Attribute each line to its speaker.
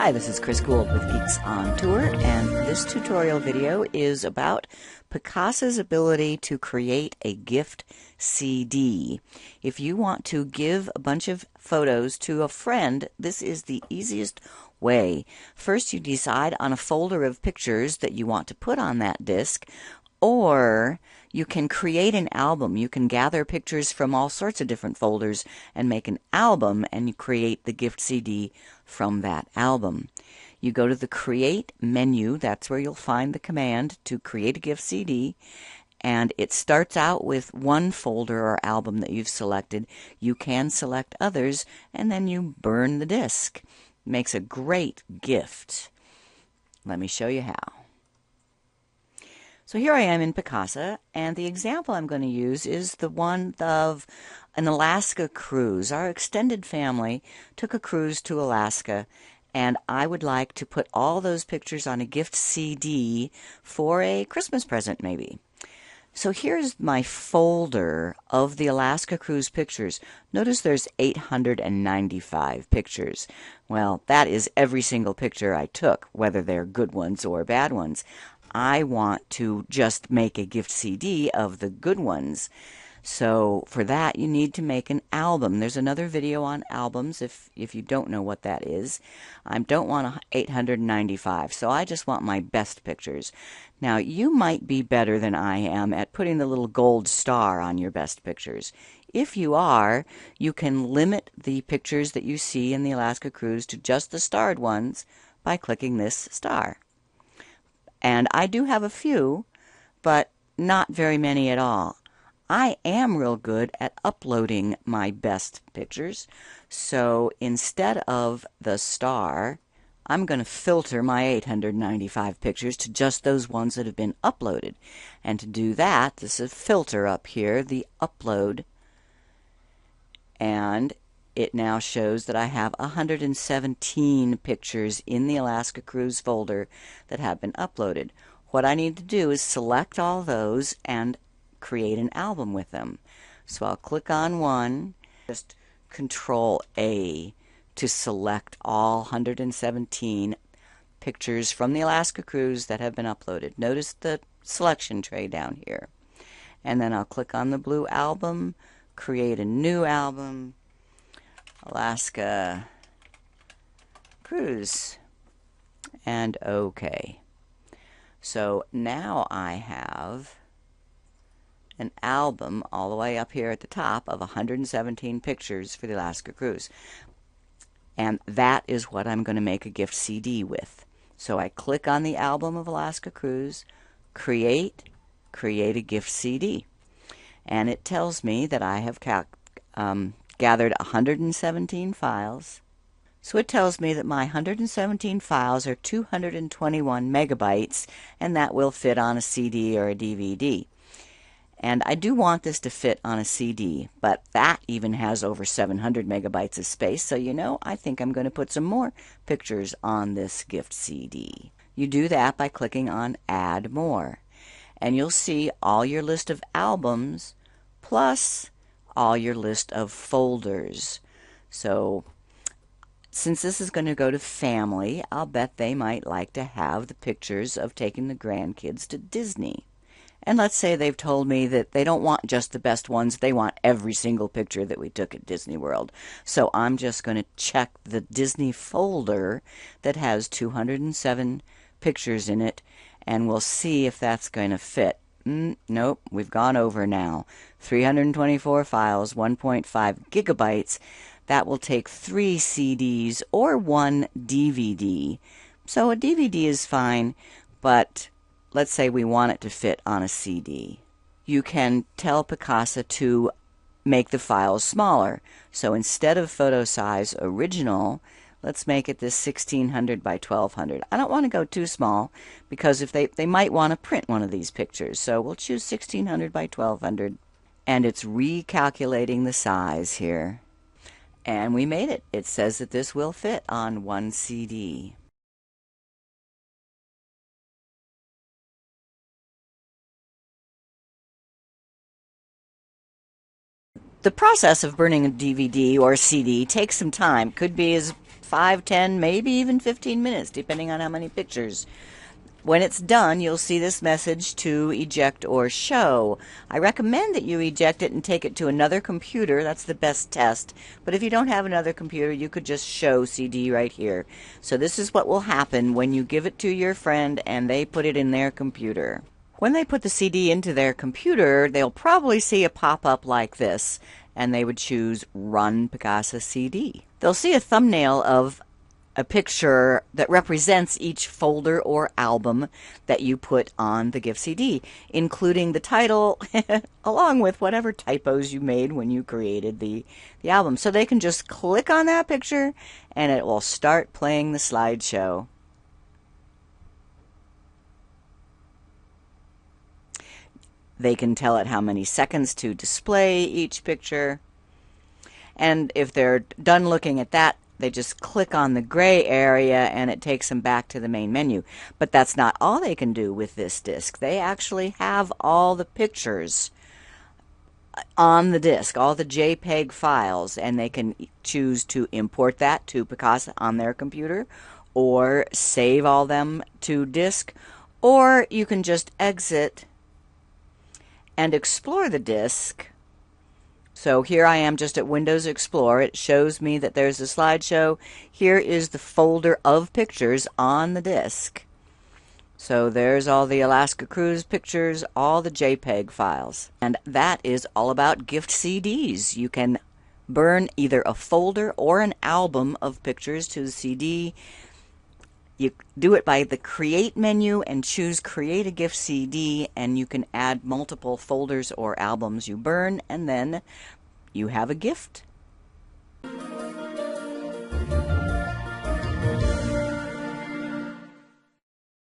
Speaker 1: Hi, this is Chris Guld with Geeks On Tour, and this tutorial video is about Picasa's ability to create a gift CD. If you want to give a bunch of photos to a friend, this is the easiest way. First, you decide on a folder of pictures that you want to put on that disc, or you can create an album. You can gather pictures from all sorts of different folders and make an album, and you create the gift CD from that album. You go to the Create menu. That's where you'll find the command to create a gift CD. And it starts out with one folder or album that you've selected. You can select others, and then you burn the disc. It makes a great gift. Let me show you how. So here I am in Picasa, and the example I'm going to use is the one of an Alaska cruise. Our extended family took a cruise to Alaska, and I would like to put all those pictures on a gift CD for a Christmas present, maybe. So here's my folder of the Alaska cruise pictures. Notice there's 895 pictures. Well, that is every single picture I took, whether they're good ones or bad ones. I want to just make a gift CD of the good ones. So for that, you need to make an album. There's another video on albums if you don't know what that is. I don't want 895, so I just want my best pictures. Now, you might be better than I am at putting the little gold star on your best pictures. If you are, you can limit the pictures that you see in the Alaska cruise to just the starred ones by clicking this star. And I do have a few, but not very many at all. I am real good at uploading my best pictures, so instead of the star, I'm going to filter my 895 pictures to just those ones that have been uploaded. And to do that, this is a filter up here, the upload, and it now shows that I have 117 pictures in the Alaska Cruise folder that have been uploaded. What I need to do is select all those and create an album with them. So I'll click on one, just Control A to select all 117 pictures from the Alaska Cruise that have been uploaded. Notice the selection tray down here. And then I'll click on the blue album, create a new album, Alaska Cruise, and OK. So now I have an album all the way up here at the top of 117 pictures for the Alaska Cruise. And that is what I'm going to make a gift CD with. So I click on the album of Alaska Cruise, create a gift CD. And it tells me that I have gathered 117 files. So it tells me that my 117 files are 221 megabytes, and that will fit on a CD or a DVD. And I do want this to fit on a CD, but that even has over 700 megabytes of space, so I think I'm going to put some more pictures on this gift CD. You do that by clicking on Add More, and you'll see all your list of albums plus all your list of folders. So since this is going to go to family, I'll bet they might like to have the pictures of taking the grandkids to Disney. And let's say they've told me that they don't want just the best ones, they want every single picture that we took at Disney World. So I'm just going to check the Disney folder that has 207 pictures in it, and we'll see if that's going to fit. Nope, we've gone over now. 324 files, 1.5 gigabytes. That will take 3 CDs or 1 DVD. So a DVD is fine, but let's say we want it to fit on a CD. You can tell Picasa to make the files smaller. So instead of photo size original, let's make it this 1600 by 1200. I don't want to go too small because if they might want to print one of these pictures. So we'll choose 1600 by 1200, and it's recalculating the size here. And we made it. It says that this will fit on one CD. The process of burning a DVD or CD takes some time. Could be as 5, 10, maybe even 15 minutes, depending on how many pictures. When it's done, you'll see this message to eject or show. I recommend that you eject it and take it to another computer. That's the best test. But if you don't have another computer, you could just show CD right here. So this is what will happen when you give it to your friend and they put it in their computer. When they put the CD into their computer, they'll probably see a pop-up like this, and they would choose Run Picasa CD. They'll see a thumbnail of a picture that represents each folder or album that you put on the gift CD, including the title, along with whatever typos you made when you created the album. So they can just click on that picture and it will start playing the slideshow. They can tell it how many seconds to display each picture. And if they're done looking at that, they just click on the gray area and it takes them back to the main menu. But that's not all they can do with this disc. They actually have all the pictures on the disc, all the JPEG files, and they can choose to import that to Picasa on their computer, or save all them to disk, or you can just exit and explore the disk. So here I am just at Windows Explorer. It shows me that there's a slideshow. Here is the folder of pictures on the disk. So there's all the Alaska Cruise pictures, all the JPEG files. And that is all about gift CDs. You can burn either a folder or an album of pictures to the CD. You do it by the Create menu and choose Create a Gift CD, and you can add multiple folders or albums you burn, and then you have a gift.